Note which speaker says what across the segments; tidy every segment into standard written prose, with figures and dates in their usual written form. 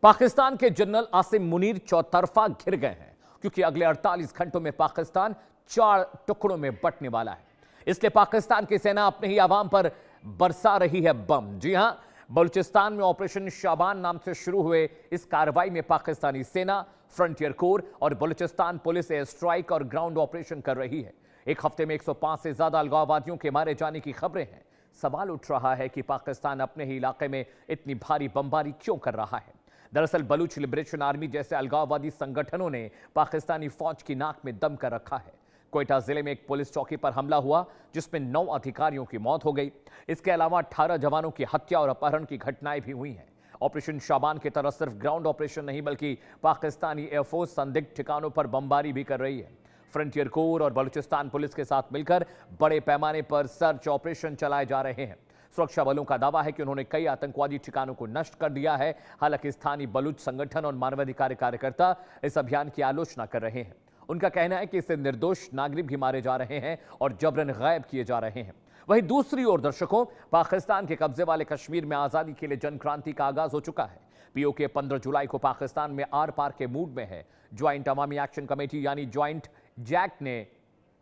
Speaker 1: पाकिस्तान के जनरल आसिम मुनीर चौतरफा घिर गए हैं क्योंकि अगले 48 घंटों में पाकिस्तान 4 टुकड़ों में बंटने वाला है। इसलिए पाकिस्तान की सेना अपने ही आवाम पर बरसा रही है बम। जी हां, बलूचिस्तान में ऑपरेशन शाबान नाम से शुरू हुए इस कार्रवाई में पाकिस्तानी सेना, फ्रंटियर कोर और बलूचिस्तान पुलिस एयर स्ट्राइक और ग्राउंड ऑपरेशन कर रही है। एक हफ्ते में 105 से ज्यादा अलगाववादियों के मारे जाने की खबरें हैं। सवाल उठ रहा है कि पाकिस्तान अपने ही इलाके में इतनी भारी बमबारी क्यों कर रहा है। दरअसल बलूच लिबरेशन आर्मी जैसे अलगाववादी संगठनों ने पाकिस्तानी फौज की नाक में दम कर रखा है। कोयटा जिले में एक पुलिस चौकी पर हमला हुआ जिसमें 9 अधिकारियों की मौत हो गई। इसके अलावा 18 जवानों की हत्या और अपहरण की घटनाएं भी हुई हैं। ऑपरेशन शाबान की तरह सिर्फ ग्राउंड ऑपरेशन नहीं बल्कि पाकिस्तानी एयरफोर्स संदिग्ध ठिकानों पर बमबारी भी कर रही है। फ्रंटियर कोर और बलूचिस्तान पुलिस के साथ मिलकर बड़े पैमाने पर सर्च ऑपरेशन चलाए जा रहे हैं। सुरक्षा बलों का दावा है कि उन्होंने कई आतंकवादी ठिकानों को नष्ट कर दिया है। हालांकि स्थानीय बलूच संगठन और मानवाधिकार कार्यकर्ता इस अभियान की आलोचना कर रहे हैं। उनका कहना है कि इससे निर्दोष नागरिक भी मारे जा रहे हैं और जबरन गायब किए जा रहे हैं। वहीं दूसरी ओर दर्शकों, पाकिस्तान के कब्जे वाले कश्मीर में आजादी के लिए जन क्रांति का आगाज हो चुका है। पीओके 15 जुलाई को पाकिस्तान में आर पार के मूड में है। ज्वाइंट अवामी एक्शन कमेटी यानी ज्वाइंट जैक ने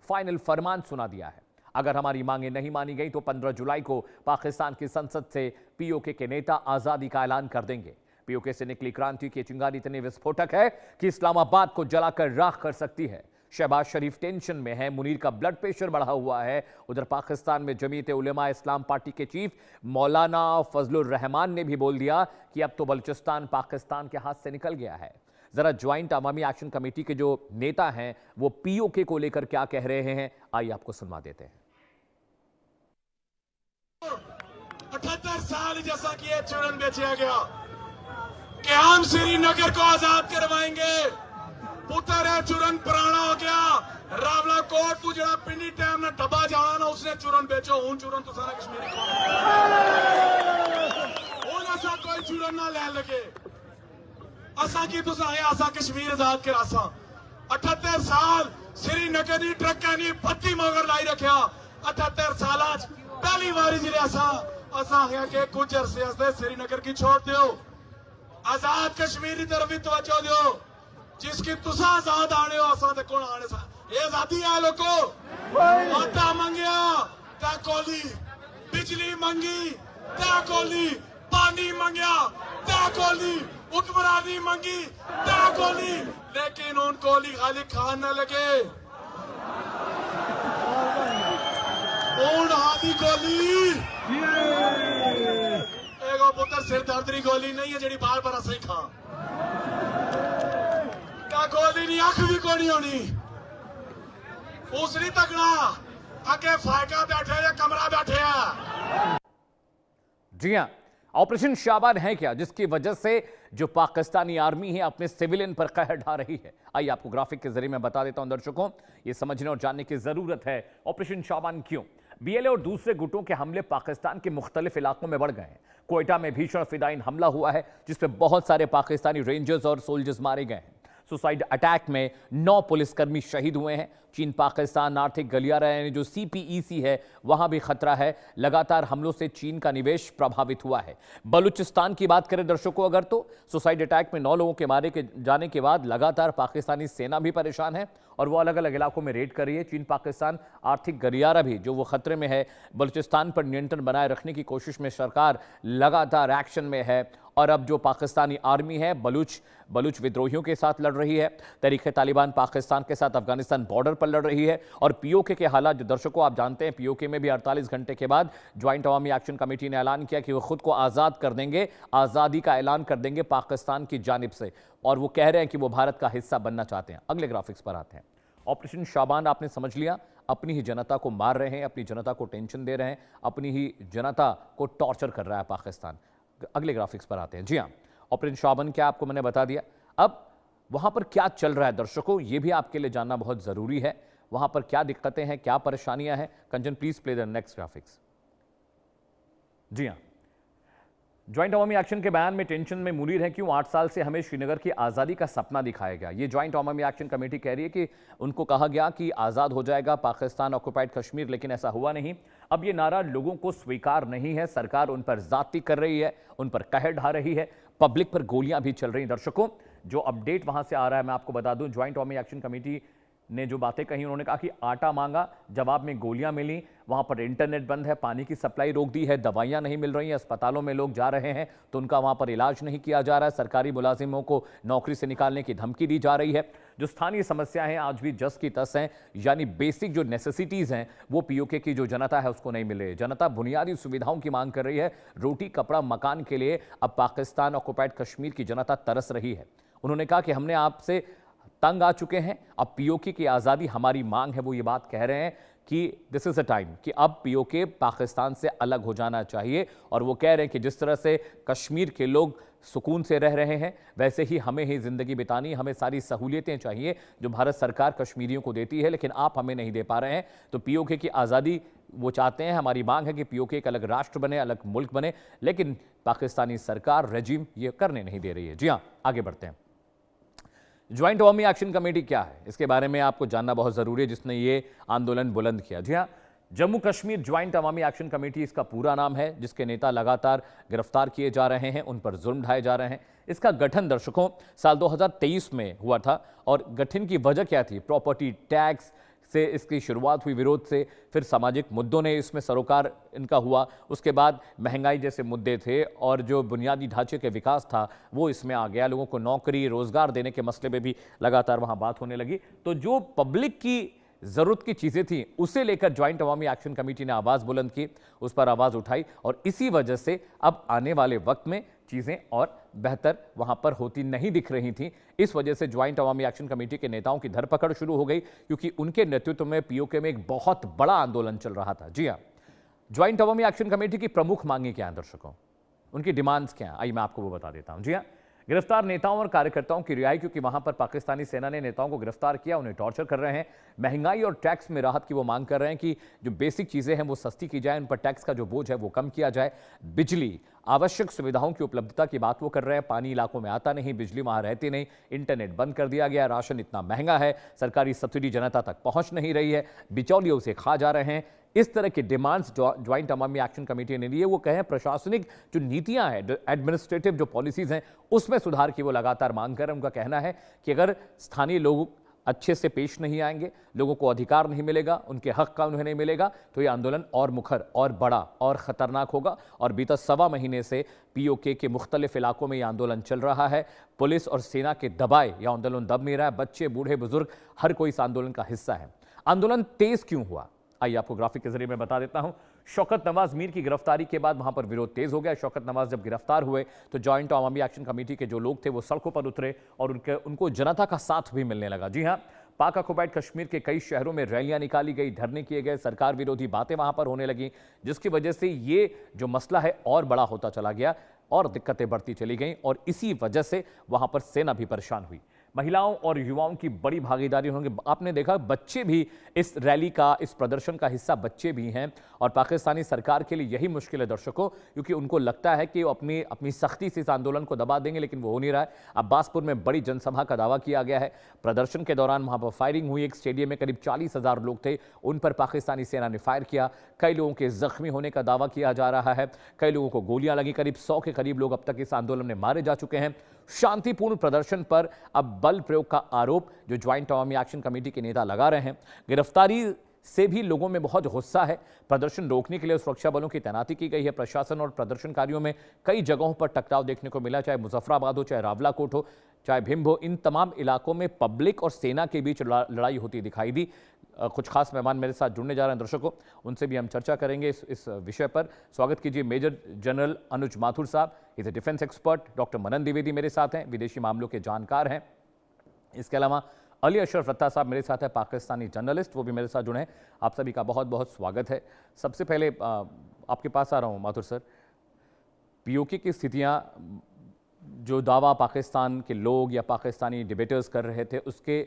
Speaker 1: फाइनल फरमान सुना दिया है। अगर हमारी मांगें नहीं मानी गई तो 15 जुलाई को पाकिस्तान की संसद से पीओके के नेता आजादी का ऐलान कर देंगे। पीओके से निकली क्रांति की चिंगारी इतनी विस्फोटक है कि इस्लामाबाद को जलाकर राख कर सकती है। शहबाज शरीफ टेंशन में है, मुनीर का ब्लड प्रेशर बढ़ा हुआ है। उधर पाकिस्तान में जमीयत उलेमा इस्लाम पार्टी के चीफ मौलाना फजलुर रहमान ने भी बोल दिया कि अब तो बलूचिस्तान पाकिस्तान के हाथ से निकल गया है। जरा ज्वाइंट अवामी एक्शन कमेटी के जो नेता हैं वो पीओके को लेकर क्या कह रहे हैं, आइए आपको सुनवा देते हैं।
Speaker 2: 78 साल जैसा कि ये चूरन बेचा गया कि हम श्रीनगर को आजाद करवाएंगे। पुत्र है चूरन पुराना हो गया। रावला कोट तू जरा पिंडी टाइम ना डब्बा जाना ना उसने चूरन बेचो हूं चूरन तो सारा कश्मीरी को ऐसा कोई चूरन ना ले लगे। असा की तुसा है असा कश्मीर आजाद कर असा 78 साल श्रीनगर की ट्रक नहीं पत्ती मगर लाई रखा। 78 साल पहली बारी जिले असा है कि कुछ अरसे श्रीनगर की छोड़ दो, आजाद कश्मीर की तरफ भी तवज्जो दो। जिसकी तुसा आजाद आने हो असा ते कौन आने सा ये आजादी है। लोगों आटा मंगया ता कोली, बिजली मंगी ता कोली, पानी मंगया ता कोली, हुक्मरानी मंगी ता कोली, लेकिन उन कोली खाली खान न लगे। उन हादी गोली एगो पुत्र सिर दर्द की गोली नहीं है जी बार बार असली खा गोली नहीं अख भी कोनी होनी उसरी तकना अगे फायका बैठे या कमरा बैठे है।
Speaker 1: जी हां, ऑपरेशन शाबान है क्या जिसकी वजह से जो पाकिस्तानी आर्मी है अपने सिविलियन पर कहर ढा रही है। आइए आपको ग्राफिक के जरिए मैं बता देता हूं दर्शकों, ये समझने और जानने की जरूरत है ऑपरेशन शाबान क्यों। बीएलए और दूसरे गुटों के हमले पाकिस्तान के मुख्तलिफ इलाकों में बढ़ गए हैं। कोयटा में भीषण फिदायीन हमला हुआ है जिसमें बहुत सारे पाकिस्तानी रेंजर्स और सोल्जर्स मारे गए हैं। सुसाइड अटैक में 9 पुलिसकर्मी शहीद हुए हैं। चीन पाकिस्तान आर्थिक गलियारा यानी जो सीपीईसी है वहां भी खतरा है। लगातार हमलों से चीन का निवेश प्रभावित हुआ है। बलूचिस्तान की बात करें दर्शकों अगर तो सुसाइड अटैक में 9 लोगों के मारे के जाने के बाद लगातार पाकिस्तानी सेना भी परेशान है और वो अलग अलग इलाकों में रेड कर रही है। चीन पाकिस्तान आर्थिक गलियारा भी जो वो खतरे में है। बलूचिस्तान पर नियंत्रण बनाए रखने की कोशिश में सरकार लगातार एक्शन में है और अब जो पाकिस्तानी आर्मी है बलूच विद्रोहियों के साथ लड़ रही है। तहरीक तालिबान पाकिस्तान के साथ अफगानिस्तान बॉर्डर पर लड़ रही है और पीओके के हालात जो दर्शकों आप जानते हैं, पीओके में भी 48 घंटे के बाद ज्वाइंट अवामी एक्शन कमेटी ने ऐलान किया कि वो खुद को आज़ाद कर देंगे, आज़ादी का ऐलान कर देंगे पाकिस्तान की जानिब से और वो कह रहे हैं कि वो भारत का हिस्सा बनना चाहते हैं। अगले ग्राफिक्स पर आते हैं। ऑपरेशन शाबान आपने समझ लिया, अपनी ही जनता को मार रहे हैं, अपनी जनता को टेंशन दे रहे हैं, अपनी ही जनता को टॉर्चर कर रहा है पाकिस्तान। अगले ग्राफिक्स पर आते हैं। जी हां, ऑपरेशन शाबान क्या आपको मैंने बता दिया। अब वहां पर क्या चल रहा है दर्शकों, यह भी आपके लिए जानना बहुत जरूरी है। वहां पर क्या दिक्कतें हैं, क्या परेशानियां हैं। Kanchan please play the next graphics. जी हां, ज्वाइंट अवामी एक्शन के बयान में टेंशन में मुनीर है क्यों 8 साल से हमें श्रीनगर की आज़ादी का सपना दिखाया गया। ये ज्वाइंट अवामी एक्शन कमेटी कह रही है कि उनको कहा गया कि आज़ाद हो जाएगा पाकिस्तान ऑक्युपाइड कश्मीर, लेकिन ऐसा हुआ नहीं। अब ये नारा लोगों को स्वीकार नहीं है। सरकार उन पर जाती कर रही है, उन पर कहर ढा रही है। पब्लिक पर गोलियां भी चल रही। दर्शकों, जो अपडेट वहां से आ रहा है मैं आपको बता दूं, ज्वाइंट अवामी एक्शन कमेटी ने जो बातें कही, उन्होंने कहा कि आटा मांगा, जवाब में गोलियां मिली, वहां पर इंटरनेट बंद है, पानी की सप्लाई रोक दी है, दवाइयां नहीं मिल रही हैं, अस्पतालों में लोग जा रहे हैं तो उनका वहां पर इलाज नहीं किया जा रहा है, सरकारी मुलाजिमों को नौकरी से निकालने की धमकी दी जा रही है। जो स्थानीय समस्याएं हैं आज भी जस की तस हैं, यानी बेसिक जो नेसेसिटीज हैं वो पीओके की जो जनता है उसको नहीं मिल रही है। जनता बुनियादी सुविधाओं की मांग कर रही है, रोटी कपड़ा मकान के लिए अब पाकिस्तान ऑक्युपाइड कश्मीर की जनता तरस रही है। उन्होंने कहा कि हमने आपसे तंग आ चुके हैं, अब पीओके की आज़ादी हमारी मांग है। वो ये बात कह रहे हैं कि दिस इज अ टाइम कि अब पीओके पाकिस्तान से अलग हो जाना चाहिए, और वो कह रहे हैं कि जिस तरह से कश्मीर के लोग सुकून से रह रहे हैं वैसे ही हमें ही जिंदगी बितानी, हमें सारी सहूलियतें चाहिए जो भारत सरकार कश्मीरियों को देती है, लेकिन आप हमें नहीं दे पा रहे हैं। तो पीओके की आज़ादी वो चाहते हैं, हमारी मांग है कि पीओके एक अलग राष्ट्र बने, अलग मुल्क बने, लेकिन पाकिस्तानी सरकार रेजिम ये करने नहीं दे रही है। जी हाँ, आगे बढ़ते हैं। ज्वाइंट अवामी एक्शन कमेटी क्या है, इसके बारे में आपको जानना बहुत जरूरी है, जिसने ये आंदोलन बुलंद किया। जी हाँ, जम्मू कश्मीर ज्वाइंट अवामी एक्शन कमेटी इसका पूरा नाम है, जिसके नेता लगातार गिरफ्तार किए जा रहे हैं, उन पर जुल्म ढाए जा रहे हैं। इसका गठन दर्शकों साल 2023 में हुआ था, और गठन की वजह क्या थी? प्रॉपर्टी टैक्स से इसकी शुरुआत हुई, विरोध से, फिर सामाजिक मुद्दों ने इसमें सरोकार इनका हुआ, उसके बाद महंगाई जैसे मुद्दे थे, और जो बुनियादी ढांचे के विकास था वो इसमें आ गया। लोगों को नौकरी रोजगार देने के मसले में भी लगातार वहां बात होने लगी। तो जो पब्लिक की जरूरत की चीजें थी उसे लेकर ज्वाइंट अवामी एक्शन कमेटी ने आवाज बुलंद की, उस पर आवाज उठाई, और इसी वजह से अब आने वाले वक्त में चीजें और बेहतर वहां पर होती नहीं दिख रही थी। इस वजह से ज्वाइंट अवामी एक्शन कमेटी के नेताओं की धरपकड़ शुरू हो गई, क्योंकि उनके नेतृत्व में पीओके में एक बहुत बड़ा आंदोलन चल रहा था। जी हां, ज्वाइंट अवामी एक्शन कमेटी की प्रमुख मांगे क्या हैं दर्शकों, उनकी डिमांड्स क्या हैं, आइए मैं आपको वो बता देता हूं। जी हां, गिरफ्तार नेताओं और कार्यकर्ताओं की रिहाई, क्योंकि वहां पर पाकिस्तानी सेना ने नेताओं को गिरफ्तार किया, उन्हें टॉर्चर कर रहे हैं। महंगाई और टैक्स में राहत की वो मांग कर रहे हैं कि जो बेसिक चीजें हैं वो सस्ती की जाए, उन पर टैक्स का जो बोझ है वो कम किया जाए। बिजली, आवश्यक सुविधाओं की उपलब्धता की बात वो कर रहे हैं। पानी इलाकों में आता नहीं, बिजली वहां रहती नहीं, इंटरनेट बंद कर दिया गया, राशन इतना महंगा है, सरकारी सब्सिडी जनता तक पहुंच नहीं रही है, बिचौलियों से खा जा रहे हैं। इस तरह के डिमांड्स ज्वाइंट अवामी एक्शन कमेटी ने लिए। वो कहें प्रशासनिक जो नीतियां हैं, एडमिनिस्ट्रेटिव जो पॉलिसीज हैं, उसमें सुधार की वो लगातार मांग कर रहे हैं। उनका कहना है कि अगर स्थानीय लोग अच्छे से पेश नहीं आएंगे, लोगों को अधिकार नहीं मिलेगा, उनके हक का उन्हें नहीं मिलेगा, तो ये आंदोलन और मुखर और बड़ा और खतरनाक होगा। और बीता सवा महीने से पीओके के मुख्तलिफ इलाकों में यह आंदोलन चल रहा है। पुलिस और सेना के दबाए यह आंदोलन दब नहीं रहा है। बच्चे, बूढ़े, बुजुर्ग, हर कोई इस आंदोलन का हिस्सा है। आंदोलन तेज क्यों हुआ, आइए आपको ग्राफिक के जरिए मैं बता देता हूं। शौकत नवाज मीर की गिरफ्तारी के बाद वहां पर विरोध तेज हो गया। शौकत नवाज जब गिरफ्तार हुए तो ज्वाइंट अवामी एक्शन कमेटी के जो लोग थे वो सड़कों पर उतरे, और उनको जनता का साथ भी मिलने लगा। जी हां, पाक ऑक्युपाइड कश्मीर के कई शहरों में रैलियां निकाली गई, धरने किए गए, सरकार विरोधी बातें वहां पर होने लगी, जिसकी वजह से ये जो मसला है और बड़ा होता चला गया और दिक्कतें बढ़ती चली गईं, और इसी वजह से वहां पर सेना भी परेशान हुई। महिलाओं और युवाओं की बड़ी भागीदारी होंगे। आपने देखा बच्चे भी इस रैली का, इस प्रदर्शन का हिस्सा बच्चे भी हैं, और पाकिस्तानी सरकार के लिए यही मुश्किल है दर्शकों, क्योंकि उनको लगता है कि वो अपनी सख्ती से इस आंदोलन को दबा देंगे, लेकिन वो हो नहीं रहा है। अब्बासपुर में बड़ी जनसभा का दावा किया गया है। प्रदर्शन के दौरान वहां पर फायरिंग हुई। एक स्टेडियम में करीब 40,000 लोग थे, उन पर पाकिस्तानी सेना ने फायर किया। कई लोगों के जख्मी होने का दावा किया जा रहा है, कई लोगों को गोलियां लगी। करीब 100 के करीब लोग अब तक इस आंदोलन में मारे जा चुके हैं। शांतिपूर्ण प्रदर्शन पर अब बल प्रयोग का आरोप जो ज्वाइंट अवामी एक्शन कमेटी के नेता लगा रहे हैं। गिरफ्तारी से भी लोगों में बहुत गुस्सा है। प्रदर्शन रोकने के लिए सुरक्षा बलों की तैनाती की गई है। प्रशासन और प्रदर्शनकारियों में कई जगहों पर टकराव देखने को मिला, चाहे मुजफ्फराबाद हो, चाहे रावलाकोट हो, चाहे भिंभ हो। इन तमाम इलाकों में पब्लिक और सेना के बीच लड़ाई होती दिखाई दी। कुछ खास मेहमान मेरे साथ जुड़ने जा रहे हैं दर्शकों, उनसे भी हम चर्चा करेंगे इस विषय पर। स्वागत कीजिए मेजर जनरल अनुज माथुर साहब, is a defence expert. Doctor Manan Dwivedi मेरे साथ हैं, विदेशी मामलों के जानकार हैं। इसके अलावा अली अशरफ रत्ता साहब मेरे साथ है, पाकिस्तानी जर्नलिस्ट, वो भी मेरे साथ जुड़े हैं। आप सभी का बहुत बहुत स्वागत है। सबसे पहले आपके पास आ रहा हूँ माथुर सर, पीओके की स्थितियाँ, जो दावा पाकिस्तान के लोग या पाकिस्तानी डिबेटर्स कर रहे थे उसके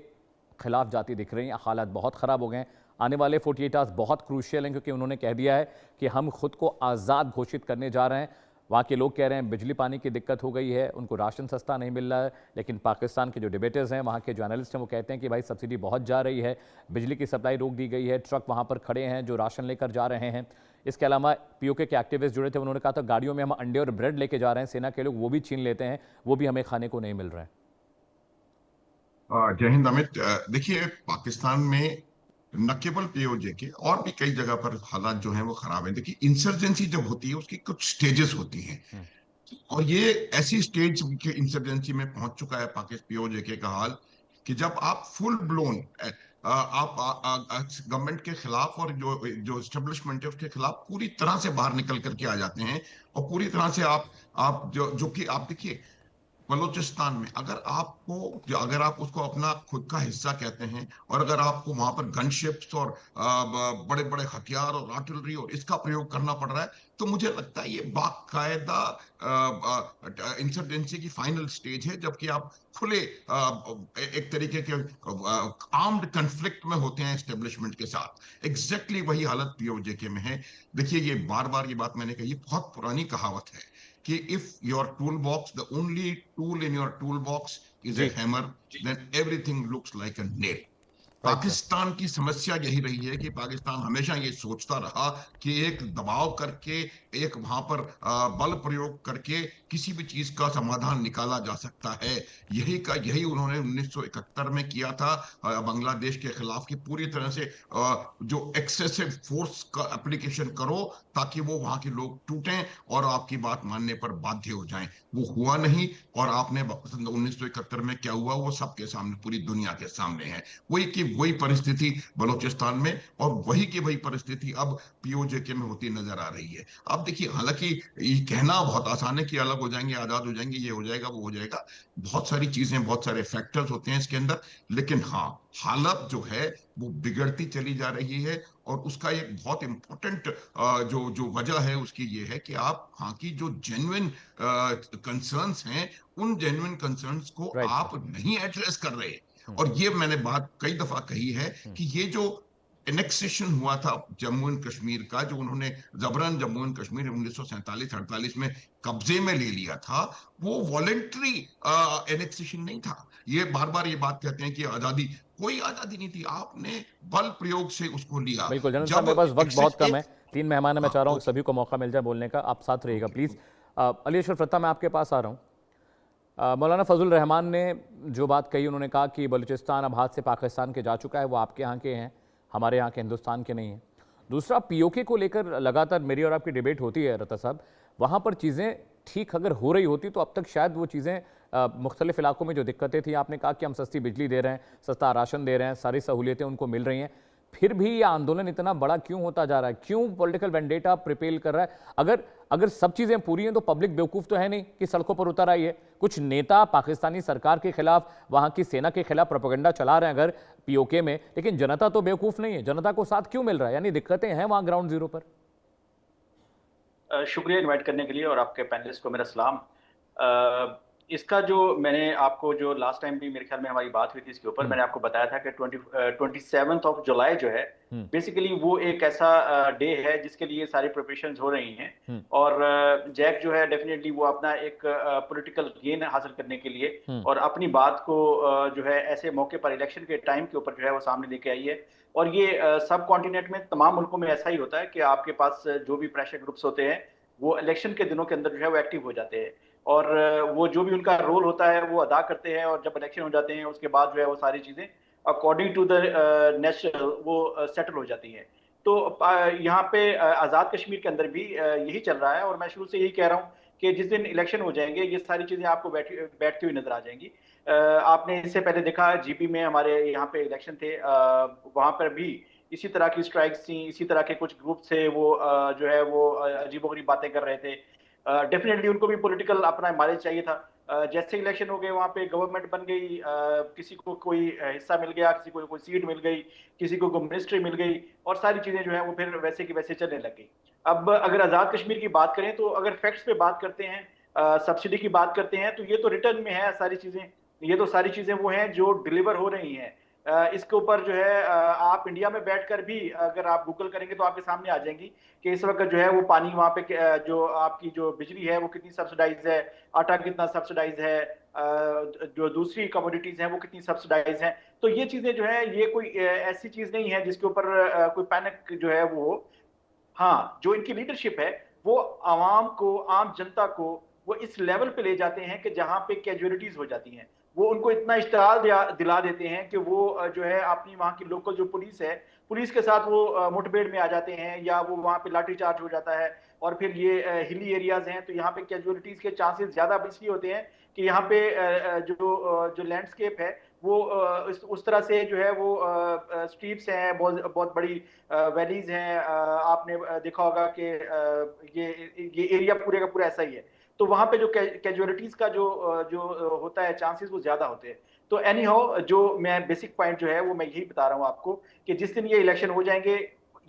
Speaker 1: खिलाफ जाती दिख रही हैं। हालात बहुत ख़राब हो गए हैं। आने वाले 48 आवर्स बहुत क्रूशियल हैं, क्योंकि उन्होंने कह दिया है कि हम खुद को आज़ाद घोषित करने जा रहे हैं। वहाँ के लोग कह रहे हैं बिजली पानी की दिक्कत हो गई है, उनको राशन सस्ता नहीं मिल रहा है, लेकिन पाकिस्तान के जो डिबेटर्स हैं, वहाँ के जो एनालिस्ट हैं, वो कहते हैं कि भाई सब्सिडी बहुत जा रही है, बिजली की सप्लाई रोक दी गई है, ट्रक वहाँ पर खड़े हैं जो राशन लेकर जा रहे हैं। इसके अलावा पीओके के एक्टिविस्ट जुड़े थे, उन्होंने कहा था गाड़ियों में हम अंडे और ब्रेड लेके जा रहे हैं, सेना के लोग वो भी छीन लेते हैं, वो भी हमें खाने को नहीं मिल रहा है।
Speaker 3: जय हिंद अमित। देखिए, पाकिस्तान में न केवल पीओजे के और भी कई जगह पर हालात जो हैं वो खराब हैं। देखिए, इंसर्जेंसी जब होती है उसकी कुछ स्टेजेस होती हैं, और ये ऐसी स्टेज के इंसर्जेंसी में पहुंच चुका है पाकिस्तान पीओजे के का हाल कि जब आप फुल ब्लोन आप गवर्नमेंट के खिलाफ और जो जो एस्टेब्लिशमेंट है उसके खिलाफ पूरी तरह से बाहर निकल करके आ जाते हैं, और पूरी तरह से आप जो कि आप देखिए बलूचिस्तान में अगर आप उसको अपना खुद का हिस्सा कहते हैं, और अगर आपको वहां पर गनशिप्स और बड़े बड़े हथियार और आर्टिलरी और इसका प्रयोग करना पड़ रहा है, तो मुझे लगता है ये बाकायदा इंसर्जेंसी की फाइनल स्टेज है, जबकि आप खुले एक तरीके के आर्म्ड कन्फ्लिक्ट में होते हैं एस्टेब्लिशमेंट के साथ। एग्जैक्टली वही हालत पीओजे के में है। देखिए, ये बार बार ये बात मैंने कही, बहुत पुरानी कहावत है कि if your tool box, the only tool in your tool box is a hammer, then everything looks like a nail. Pakistan की समस्या यही रही है कि पाकिस्तान हमेशा ये सोचता रहा कि एक दबाव करके, एक वहां पर बल प्रयोग करके किसी भी चीज का समाधान निकाला जा सकता है। यही उन्होंने 1971 में किया था बांग्लादेश के खिलाफ, कि पूरी तरह से जो एक्सेसिव फोर्स का एप्लीकेशन करो ताकि वो वहां के लोग टूटें और आपकी बात मानने पर बाध्य हो जाएं। वो हुआ नहीं, और आपने 1971 में क्या हुआ वो सबके सामने, पूरी दुनिया के सामने है। वही परिस्थिति बलूचिस्तान में, और वही की वही परिस्थिति अब पीओजे के में होती नजर आ रही है। अब देखिए, हालांकि ये कहना बहुत आसान है कि अलग हो जाएंगे, आजाद हो जाएंगे, ये हो जाएगा, वो हो जाएगा, बहुत सारी चीजें, बहुत सारे फैक्टर्स होते हैं इसके अंदर, लेकिन हाँ, हालत जो है वो बिगड़ती चली जा रही है। और उसका एक बहुत इंपॉर्टेंट जो वजह है उसकी ये है कि आप वहां की जो जेन्युइन कंसर्न्स हैं, उन जेन्युइन कंसर्न्स को आप नहीं एड्रेस कर रहे। और ये मैंने बात कई दफा कही है कि ये जो एनेक्सेशन हुआ था जम्मू एंड कश्मीर का, जो उन्होंने जबरन जम्मू एंड कश्मीर 1947-48 में कब्जे में ले लिया था, वो वॉलेंट्री एनेक्सेशन नहीं था। ये बार बार ये बात कहते हैं कि आजादी, कोई आजादी नहीं थी, आपने बल प्रयोग से उसको लिया।
Speaker 1: बिल्कुल जनरल साहब, मेरे पास वक्त बहुत कम है, 3 मेहमान है, मैं चाह रहा हूँ सभी को मौका मिल जाए बोलने का, आप साथ रहिएगा प्लीज। अली अशरफ रत्ता, मैं आपके पास आ रहा हूँ। मौलाना फजल रहमान ने जो बात कही, उन्होंने कहा कि बलूचिस्तान अब हाथ से पाकिस्तान के जा चुका है, वो आपके यहाँ के हैं, हमारे यहाँ के हिंदुस्तान के नहीं हैं। दूसरा, पीओके को लेकर लगातार मेरी और आपकी डिबेट होती है रत्ता साहब, वहाँ पर चीज़ें ठीक अगर हो रही होती तो अब तक शायद वो चीज़ें मुख्तलिफ इलाकों में जो दिक्कतें थी, आपने कहा कि हम सस्ती बिजली दे रहे हैं, सस्ता राशन दे रहे हैं, सारी सहूलियतें उनको मिल रही हैं, फिर भी यह आंदोलन इतना बड़ा क्यों होता जा रहा है? क्यों पॉलिटिकल वेंडेटा प्रिपेल कर रहा है? अगर सब चीजें पूरी हैं तो पब्लिक बेवकूफ तो है नहीं कि सड़कों पर उतर आई है। कुछ नेता पाकिस्तानी सरकार के खिलाफ, वहां की सेना के खिलाफ प्रोपेगेंडा चला रहे हैं अगर पीओके में, लेकिन जनता तो बेवकूफ नहीं है। जनता को साथ क्यों मिल रहा है? यानी दिक्कतें हैं वहां ग्राउंड जीरो पर।
Speaker 4: शुक्रिया इनवाइट करने के लिए, और आपके पैनलिस्ट को मेरा सलाम। इसका जो मैंने आपको, जो लास्ट टाइम भी मेरे ख्याल में हमारी बात हुई थी इसके ऊपर, मैंने आपको बताया था कि 27 जुलाई जो है बेसिकली वो एक ऐसा डे है जिसके लिए सारी प्रिपरेशंस हो रही हैं, और जैक जो है डेफिनेटली वो अपना एक पॉलिटिकल गेन हासिल करने के लिए और अपनी बात को जो है ऐसे मौके पर, इलेक्शन के टाइम के ऊपर जो है वो सामने लेके आई है। और ये सब कॉन्टिनेंट में तमाम मुल्कों में ऐसा ही होता है कि आपके पास जो भी प्रेशर ग्रुप्स होते हैं वो इलेक्शन के दिनों के अंदर जो है वो एक्टिव हो जाते हैं, और वो जो भी उनका रोल होता है वो अदा करते हैं, और जब इलेक्शन हो जाते हैं उसके बाद जो है वो सारी चीज़ें अकॉर्डिंग टू द नेशनल वो सेटल हो जाती हैं। तो यहाँ पे आज़ाद कश्मीर के अंदर भी यही चल रहा है, और मैं शुरू से यही कह रहा हूँ कि जिस दिन इलेक्शन हो जाएंगे ये सारी चीज़ें आपको बैठती हुई नजर आ जाएंगी। आपने इससे पहले देखा जीपी में हमारे यहाँ पे इलेक्शन थे, वहाँ पर भी इसी तरह की स्ट्राइक्स थी, इसी तरह के कुछ ग्रुप थे, वो जो है वो अजीबोगरीब बातें कर रहे थे। डेफिनेटली उनको भी पॉलिटिकल अपना माइलेज चाहिए था। जैसे इलेक्शन हो गए वहाँ पे गवर्नमेंट बन गई, किसी को कोई हिस्सा मिल गया, किसी को कोई सीट मिल गई, किसी को मिनिस्ट्री मिल गई, और सारी चीजें जो है वो फिर वैसे की वैसे चलने लग गई। अब अगर आज़ाद कश्मीर की बात करें तो अगर फैक्ट्स पे बात करते हैं, सब्सिडी की बात करते हैं, तो ये तो रिटर्न में है सारी चीजें, ये तो सारी चीजें वो हैं जो डिलीवर हो रही हैं। इसके ऊपर जो है आप इंडिया में बैठकर भी अगर आप गूगल करेंगे तो आपके सामने आ जाएंगी कि इस वक्त जो है वो पानी वहाँ पे, जो आपकी जो बिजली है वो कितनी सब्सिडाइज है, आटा कितना सब्सिडाइज है, जो दूसरी कमोडिटीज हैं वो कितनी सब्सिडाइज हैं। तो ये चीजें जो है ये कोई ऐसी चीज नहीं है जिसके ऊपर कोई पैनिक जो है वो, हाँ, जो इनकी लीडरशिप है वो आवाम को, आम जनता को वो इस लेवल पे ले जाते हैं कि जहां पे कैजुअलिटीज हो जाती हैं, वो उनको इतना इश्तिहार दिला देते हैं कि वो जो है अपनी वहाँ की लोकल जो पुलिस है, पुलिस के साथ वो मुठभेड़ में आ जाते हैं, या वो वहाँ पे लाठी चार्ज हो जाता है। और फिर ये हिली एरियाज हैं तो यहाँ पे कैजुअलिटीज के चांसेस ज्यादा इसलिए होते हैं कि यहाँ पे जो लैंडस्केप है वो उस तरह से जो है वो स्ट्रीट्स हैं, बहुत बहुत बड़ी वैलीज हैं। आपने देखा होगा कि ये एरिया पूरे का पूरा ऐसा ही है, तो वहां पे जो कैजुअलिटीज का जो होता है चांसेस वो ज्यादा होते हैं। तो एनी हाउ, जो मैं बेसिक पॉइंट जो है वो मैं यही बता रहा हूँ आपको कि जिस दिन ये इलेक्शन हो जाएंगे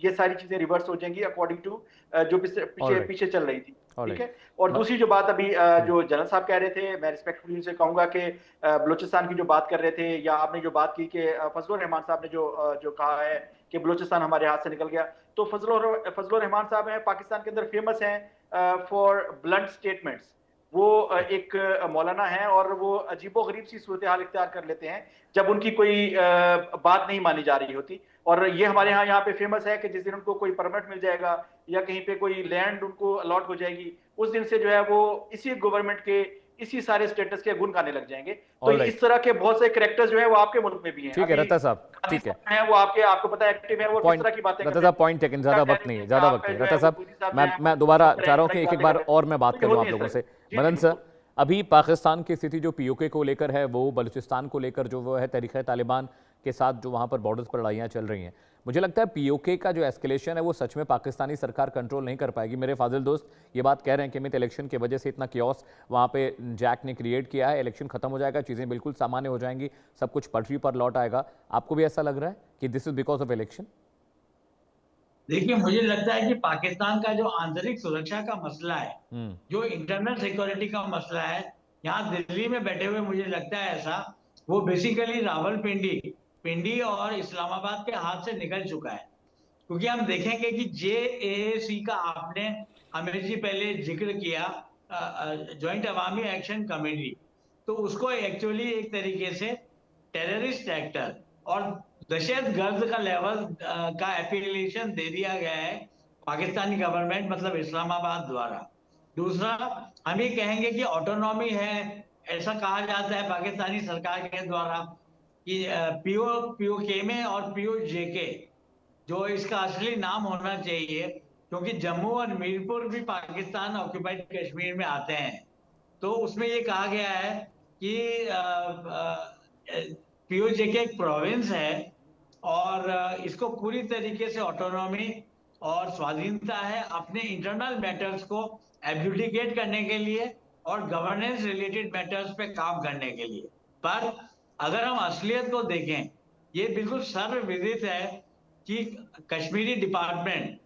Speaker 4: ये सारी चीजें रिवर्स हो जाएंगी अकॉर्डिंग टू जो पीछे चल रही थी। ठीक है। और दूसरी जो बात अभी जो जनरल साहब कह रहे थे, मैं रिस्पेक्टफुली उनसे कहूंगा कि बलूचिस्तान की जो बात कर रहे थे, या आपने जो बात की कि फजलुर रहमान साहब ने जो कहा है कि बलूचिस्तान हमारे हाथ से निकल गया, तो फजलुर रहमान साहब हैं पाकिस्तान के अंदर फेमस हैं फॉर ब्लंट स्टेटमेंट्स। वो एक मौलाना हैं और वो अजीबोगरीब सी सूरत हाल इख्तियार कर लेते हैं जब उनकी कोई बात नहीं मानी जा रही होती। और ये हमारे यहाँ पे फेमस है कि जिस दिन उनको कोई परमिट मिल जाएगा या कहीं पे कोई लैंड उनको अलॉट हो जाएगी, उस दिन से जो है वो इसी गवर्नमेंट के इसी सारे स्टेटस के गुण गाने लग जाएंगे। तो इस तरह के बहुत से कैरेक्टर्स जो है वो आपके मुल्क में भी हैं।
Speaker 1: ठीक है रत्ता साहब, ठीक है,
Speaker 4: वो आपको पता है एक्टिव है, वो किस तरह की बातें
Speaker 1: रत्ता साहब पॉइंट टेकन, ज्यादा वक्त नहीं है, ज्यादा वक्त नहीं। रत्ता साहब मैं दोबारा चाह रहा हूँ कि एक बार और मैं बात करूँ आप लोगों से। मदन सर, अभी पाकिस्तान की स्थिति जो पीओके को लेकर है, वो बलूचिस्तान को लेकर जो वो है तहरीक तालिबान के साथ जो वहाँ पर बॉर्डर्स पर लड़ाइयाँ चल रही हैं, मुझे लगता है पीओके का जो एस्केलेशन है वो सच में पाकिस्तानी सरकार कंट्रोल नहीं कर पाएगी। मेरे फाजिल दोस्त ये बात कह रहे हैं कि अमित इलेक्शन की वजह से इतना क्योस वहाँ पे जैक ने क्रिएट किया है, इलेक्शन खत्म हो जाएगा, चीज़ें बिल्कुल सामान्य हो जाएंगी, सब कुछ पटरी पर लौट आएगा। आपको भी ऐसा लग रहा है कि this is because of election?
Speaker 5: देखिए, मुझे लगता है कि पाकिस्तान का जो आंतरिक सुरक्षा का मसला है, जो इंटरनल सिक्योरिटी का मसला है, यहाँ दिल्ली में बैठे हुए मुझे लगता है ऐसा, वो बेसिकली पिंडी और इस्लामाबाद के हाथ से निकल चुका है। क्योंकि हम देखेंगे कि JAAC का आपने हमें जी पहले जिक्र किया, जॉइंट अवामी एक्शन कमेटी, तो उसको एक्चुअली एक तरीके से टेररिस्ट एक्टर और दहशतगर्द का लेवल का एफिलिएशन दे दिया गया है पाकिस्तानी गवर्नमेंट, मतलब इस्लामाबाद द्वारा। दूसरा, हम ये कहेंगे कि ऑटोनॉमी है, ऐसा कहा जाता है पाकिस्तानी सरकार के द्वारा कि POK में और POJK जो इसका असली नाम होना चाहिए, क्योंकि जम्मू और मीरपुर भी पाकिस्तान ऑक्यूपाइड कश्मीर में आते हैं, तो उसमें ये कहा गया है कि POJK एक प्रोविंस है और इसको पूरी तरीके से ऑटोनॉमी और स्वाधीनता है अपने इंटरनल मैटर्स को एडजुडिकेट करने के लिए और गवर्नेंस रिलेटेड मैटर्स पे काम करने के लिए। पर अगर हम असलियत को देखें, ये बिल्कुल सर्वविदित है कि Kashmiri department,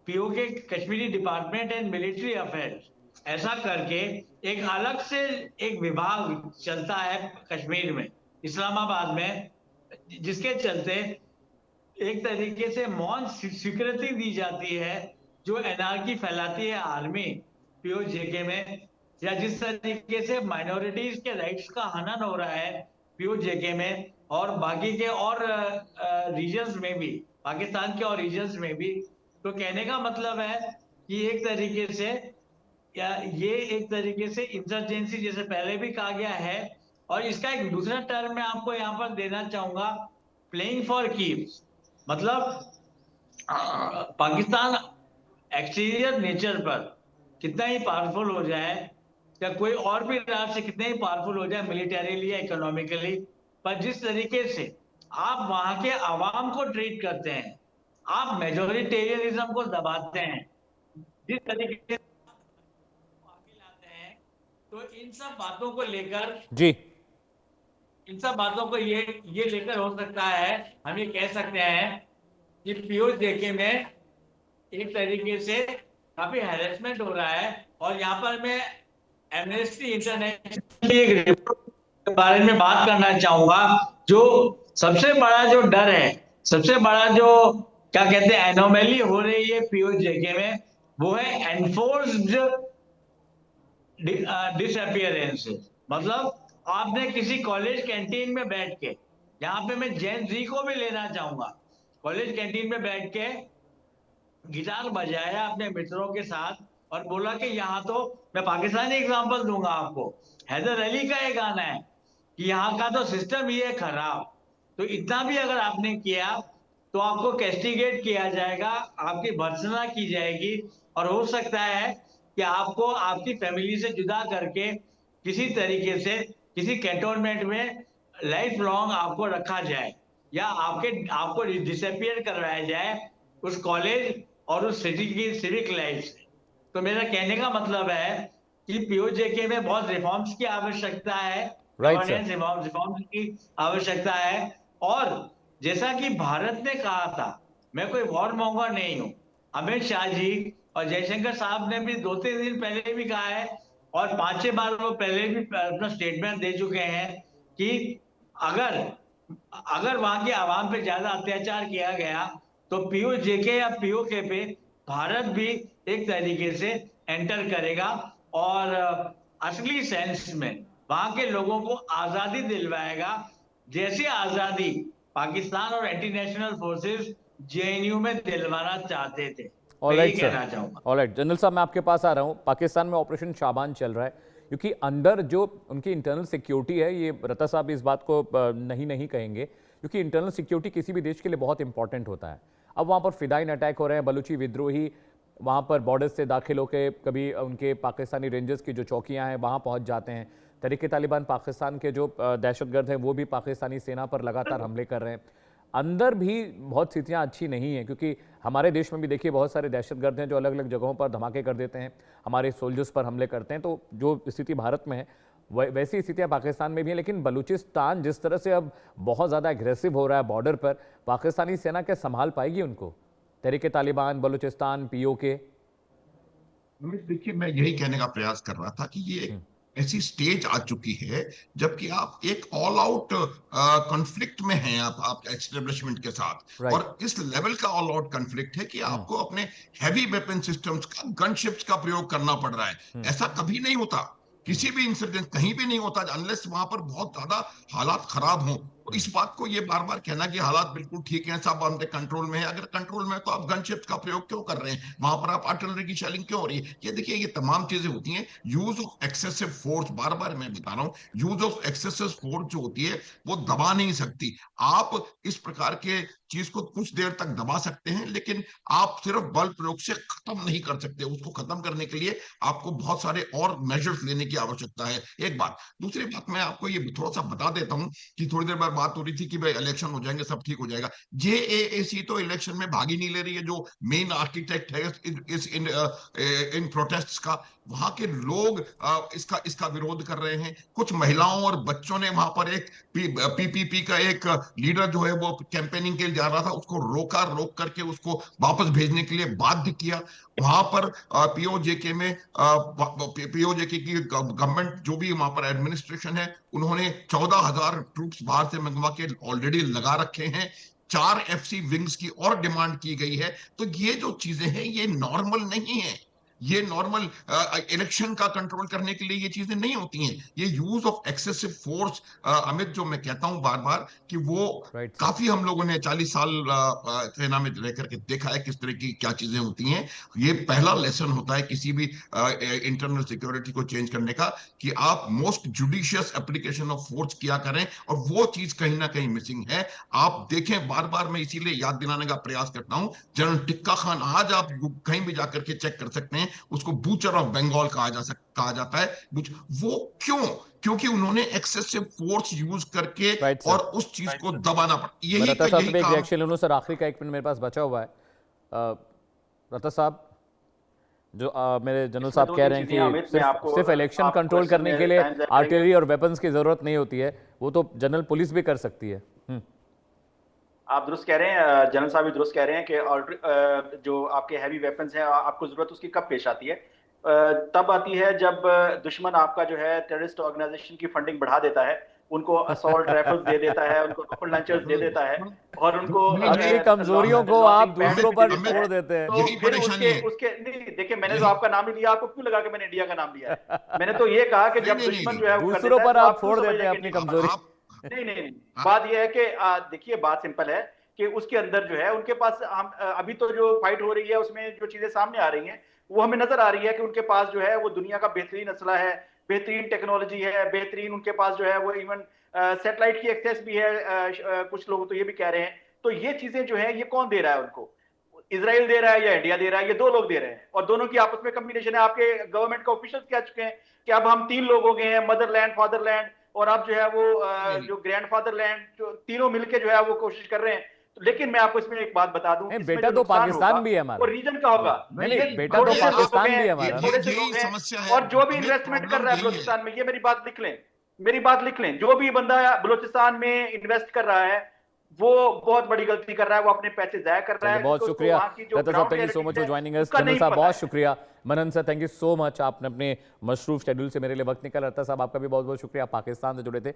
Speaker 5: POK Kashmiri department and military affairs, ऐसा करके एक अलग से एक विभाग चलता है कश्मीर में, इस्लामाबाद में, जिसके चलते एक तरीके से मौन स्वीकृति दी जाती है जो एनार्की फैलाती है आर्मी POJK में, या जिस तरीके से माइनॉरिटीज के राइट्स का हनन हो रहा है POJK में और बाकी के और रीजन्स में भी, पाकिस्तान के और रीजन्स में भी। तो कहने का मतलब है कि एक तरीके से ये एक तरीके से इंसर्जेंसी जैसे पहले भी कहा गया है, और इसका एक दूसरा टर्म मैं आपको यहाँ पर देना चाहूंगा, प्लेइंग फॉर कीप्स। मतलब पाकिस्तान एक्सटीरियर नेचर पर कितना ही पावरफुल हो जाए, या कोई और भी राज्य से कितने ही पावरफुल हो जाए मिलिटरीली या इकोनॉमिकली, पर जिस तरीके से आप वहां के आवाम को ट्रीट करते हैं, आप मेजोरिटेरियनिज्म को दबाते हैं, जिस तरीके से आगे लाते हैं, तो इन सब बातों को लेकर इन सब बातों को ये लेकर हो सकता है, हम ये कह सकते हैं कि POJK में एक तरीके से काफी हैरेसमेंट हो रहा है। और यहाँ पर मैं एमनेस्टी इंटरनेशनल की एक रिपोर्ट के बारे में बात करना चाहूंगा। जो सबसे बड़ा जो डर है, सबसे बड़ा जो क्या कहते हैं एनोमली हो रही है POJK में, वो है एनफोर्स्ड डिसअपियरेंस। मतलब आपने किसी कॉलेज कैंटीन में बैठ के, यहाँ पे मैं जेन जी को भी लेना चाहूंगा, कॉलेज कैंटीन में बैठ के गिटार बजाया अपने मित्रों के साथ और बोला कि यहाँ तो मैं पाकिस्तानी एग्जांपल दूंगा आपको, हैदर अली का ये गाना है कि यहाँ का तो सिस्टम ही है खराब। तो इतना भी अगर आपने किया तो आपको कैस्टिगेट किया जाएगा, आपकी भर्त्सना की जाएगी और हो सकता है कि आपको आपकी फैमिली से जुदा करके किसी तरीके से किसी कैंटोनमेंट में लाइफ लॉन्ग आपको रखा जाए या आपको डिसअपियर करवाया जाए उस कॉलेज और उस सिटी की सिविक लाइफ से। तो मेरा कहने का मतलब है कि पीओजेके में बहुत रिफॉर्म्स की आवश्यकता है, गवर्नेंस रिफॉर्म्स की आवश्यकता है। और जैसा कि भारत ने कहा था, मैं कोई वॉर मॉन्गर नहीं हूं, अमित शाह जी और जयशंकर साहब ने भी 2-3 दिन पहले भी कहा है और 5-6 बार वो पहले भी अपना स्टेटमेंट दे चुके हैं कि अगर वहां की आवाम पे ज्यादा अत्याचार किया गया तो पीओजेके या पीओके पे भारत भी एक तरीके से एंटर करेगा और असली सेंस में वहां के लोगों को आजादी दिलवाएगा, जैसी आजादी पाकिस्तान और एंटी नेशनल फोर्सेस जेएनयू में दिलवाना चाहते थे।
Speaker 1: ऑलराइट सर, ऑलराइट जनरल साहब, मैं आपके पास आ रहा हूं। पाकिस्तान में ऑपरेशन शाबान चल रहा है क्योंकि अंदर जो उनकी इंटरनल सिक्योरिटी है, ये रता साहब इस बात को नहीं कहेंगे, क्योंकि इंटरनल सिक्योरिटी किसी भी देश के लिए बहुत इंपॉर्टेंट होता है। अब वहाँ पर फिदाइन अटैक हो रहे हैं, बलूची विद्रोही वहाँ पर बॉर्डर से दाखिल होकर कभी उनके पाकिस्तानी रेंजर्स की जो चौकियाँ हैं वहाँ पहुँच जाते हैं। तहरीक तालिबान पाकिस्तान के जो दहशतगर्द हैं वो भी पाकिस्तानी सेना पर लगातार हमले कर रहे हैं। अंदर भी बहुत स्थितियाँ अच्छी नहीं हैं, क्योंकि हमारे देश में भी देखिए बहुत सारे दहशतगर्द हैं जो अलग अलग जगहों पर धमाके कर देते हैं, हमारे सोल्जर्स पर हमले करते हैं। तो जो स्थिति भारत में है वैसी स्थितियां पाकिस्तान में भी हैं। लेकिन बलूचिस्तान जिस तरह से अब बहुत ज़्यादा एग्रेसिव हो रहा है बॉर्डर पर, पाकिस्तानी सेना क्या संभाल पाएगी उनको? तहरीक तालिबान, बलूचिस्तान, पीओके।
Speaker 3: देखिए, मैं यही कहने का प्रयास कर रहा था कि ये एक ऐसी स्टेज आ चुकी है जबकि आप एक ऑल आउट कॉन्फ्लिक्ट में हैं, आप एस्टेब्लिशमेंट के साथ। और इस लेवल का ऑल आउट कॉन्फ्लिक्ट है कि आपको अपने हैवी वेपन सिस्टम्स का, गनशिप्स का प्रयोग करना पड़ रहा है। ऐसा कभी नहीं होता, किसी भी इंसिडेंट कहीं भी नहीं होता अनलेस वहां पर बहुत ज्यादा हालात खराब हों। तो इस बात को ये बार बार कहना कि हालात बिल्कुल ठीक हैं, सब हमने कंट्रोल में है, अगर कंट्रोल में है तो आप गनशिप्स का प्रयोग क्यों कर रहे हैं, वहां पर आप आर्टिलरी की शेलिंग क्यों हो रही है? ये देखिए, ये तमाम चीजें होती हैं। यूज ऑफ एक्सेसिव फोर्स, बार बार मैं बता रहा हूं, यूज ऑफ एक्सेसिव फोर्स जो होती है वो दबा नहीं सकती। आप इस प्रकार के चीज को कुछ देर तक दबा सकते हैं, लेकिन आप सिर्फ बल प्रयोग से खत्म नहीं कर सकते। उसको खत्म करने के लिए आपको बहुत सारे और मेजर्स लेने की आवश्यकता है, एक बात। दूसरी बात, मैं आपको ये थोड़ा सा बता देता हूं कि थोड़ी देर बाद बात हो रही थी कि भाई इलेक्शन हो जाएंगे, सब ठीक हो जाएगा। जेएएसी तो इलेक्शन में भाग ही नहीं ले रही है, जो मेन आर्किटेक्ट है इन प्रोटेस्ट्स का। वहां के लोग इसका विरोध कर रहे हैं। कुछ महिलाओं और बच्चों ने वहां पर एक पीपीपी का एक लीडर जो है वो कैंपेनिंग के लिए जा रहा था, उसको रोक करके उसको वापस भेजने के लिए बाध्य किया। वहां पर पीओजेके की गवर्नमेंट, जो भी वहां पर एडमिनिस्ट्रेशन है, उन्होंने 14,000 ट्रूप्स बाहर से मंगवा के ऑलरेडी लगा रखे हैं। 4 FC विंग्स की और डिमांड की गई है। तो ये जो चीजें हैं ये नॉर्मल नहीं है। ये नॉर्मल इलेक्शन का कंट्रोल करने के लिए ये चीजें नहीं होती हैं। ये use of excessive force, Amit, जो मैं कहता हूं बार बार कि वो काफी हम लोगों ने 40 साल सेना में रह करके देखा है किस तरह की क्या चीजें होती हैं। ये पहला लेसन होता है किसी भी इंटरनल सिक्योरिटी को चेंज करने का, कि आप most judicious application of force किया करें, और वो चीज कहीं ना कहीं मिसिंग है। आप देखें, बार बार मैं इसीलिए याद दिलाने का प्रयास करता हूं, जनरल टिक्का खान, आज आप कहीं भी जाकर के चेक कर सकते हैं, उसको बूचर ऑफ बंगाल कहा जाता है। वो क्यों? क्योंकि उन्होंने एक्सेसिव फोर्स यूज करके और उस चीज को दबाना पड़ा। यही
Speaker 1: रिएक्शन लूं सर, आखिरी का 1 मिनट मेरे पास बचा हुआ है। रता साहब, जो मेरे जनरल साहब कह रहे हैं कि सिर्फ इलेक्शन कंट्रोल करने के लिए आर्टिलरी और वेपन्स की जरूरत नहीं होती है, वो तो जनरल पुलिस भी कर सकती है।
Speaker 4: आप दुरुस्त कह रहे हैं, जनरल साहब भी दुरुस्त कह रहे हैं कि जो आपके हैवी वेपन्स हैं आपको जरूरत उसकी कब पेश आती है? तब आती है जब दुश्मन आपका जो है टेररिस्ट ऑर्गेनाइजेशन की फंडिंग बढ़ा देता है, उनको असॉल्ट राइफल्स दे देता है, उनको रॉकेट लॉन्चर्स दे देता है, और उनको
Speaker 1: अपनी कमजोरियों को आप दूसरों पर छोड़ देते हैं।
Speaker 4: तो फिर उसके नहीं, देखिए, मैंने तो आपका नाम नहीं लिया, आपको क्यों लगा कि मैंने इंडिया का नाम लिया है? मैंने तो ये कहा कि जब दुश्मन जो है
Speaker 1: दूसरों पर आप छोड़ देते हैं अपनी कमजोरी।
Speaker 4: नहीं, बात यह है कि देखिए, बात सिंपल है कि उसके अंदर जो है उनके पास हम अभी तो जो फाइट हो रही है उसमें जो चीजें सामने आ रही हैं वो हमें नजर आ रही है कि उनके पास जो है वो दुनिया का बेहतरीन असला है, बेहतरीन टेक्नोलॉजी है, बेहतरीन उनके पास जो है वो इवन सैटेलाइट की एक्सेस भी है। कुछ लोग तो ये भी कह रहे हैं। तो ये चीजें जो है ये कौन दे रहा है उनको? इजराइल दे रहा है या इंडिया दे रहा है? ये दो लोग दे रहे हैं और दोनों की आपस में कम्बिनेशन है। आपके गवर्नमेंट का ऑफिशियल कह चुके हैं कि अब हम 3 लोग हो गए हैं, मदरलैंड, फादरलैंड और अब जो है वो जो ग्रैंडफादरलैंड, जो तीनों मिलके जो है वो कोशिश कर रहे हैं। लेकिन मैं आपको इसमें एक बात बता दूं, इसमें
Speaker 1: बेटा
Speaker 4: जो
Speaker 1: तो
Speaker 4: नुकसान
Speaker 1: पाकिस्तान
Speaker 4: होगा
Speaker 1: भी है हमारा।
Speaker 4: वो रीजन का होगा।
Speaker 1: नहीं,
Speaker 4: ये
Speaker 1: बेटा
Speaker 4: थोड़े
Speaker 1: तो
Speaker 4: से लोग
Speaker 1: पाकिस्तान
Speaker 4: हैं,
Speaker 1: भी है
Speaker 4: ये
Speaker 1: हमारा।
Speaker 4: थोड़े से
Speaker 3: यही
Speaker 4: लोग हैं।
Speaker 3: समस्या है।
Speaker 4: और जो भी
Speaker 3: हमें
Speaker 4: इन्वेस्टमेंट कर
Speaker 3: प्रॉब्लम
Speaker 4: रहा है
Speaker 3: यही है।
Speaker 4: बलूचिस्तान में, ये मेरी बात लिख लें, मेरी बात लिख लें, जो भी बंदा बलूचिस्तान में इन्वेस्ट कर रहा है वो बहुत बड़ी गलती कर रहा है, वो अपने पैसे जाया कर रहा है।
Speaker 1: बहुत
Speaker 4: क्योंकि उसको
Speaker 1: शुक्रिया
Speaker 4: वहाँ की जो
Speaker 1: दत्ता साहब,
Speaker 4: ground
Speaker 1: thank you so much
Speaker 4: reality
Speaker 1: for
Speaker 4: है,
Speaker 1: ज्वाइनिंग अस।
Speaker 4: उसका
Speaker 1: जनरल
Speaker 4: नहीं
Speaker 1: साहब
Speaker 4: पता
Speaker 1: बहुत
Speaker 4: है।
Speaker 1: शुक्रिया। Manan sir thank you so much, आपने अपने मशरूफ शेड्यूल से मेरे लिए वक्त निकाला। दत्ता साहब आपका भी बहुत बहुत शुक्रिया, आप पाकिस्तान से जुड़े थे।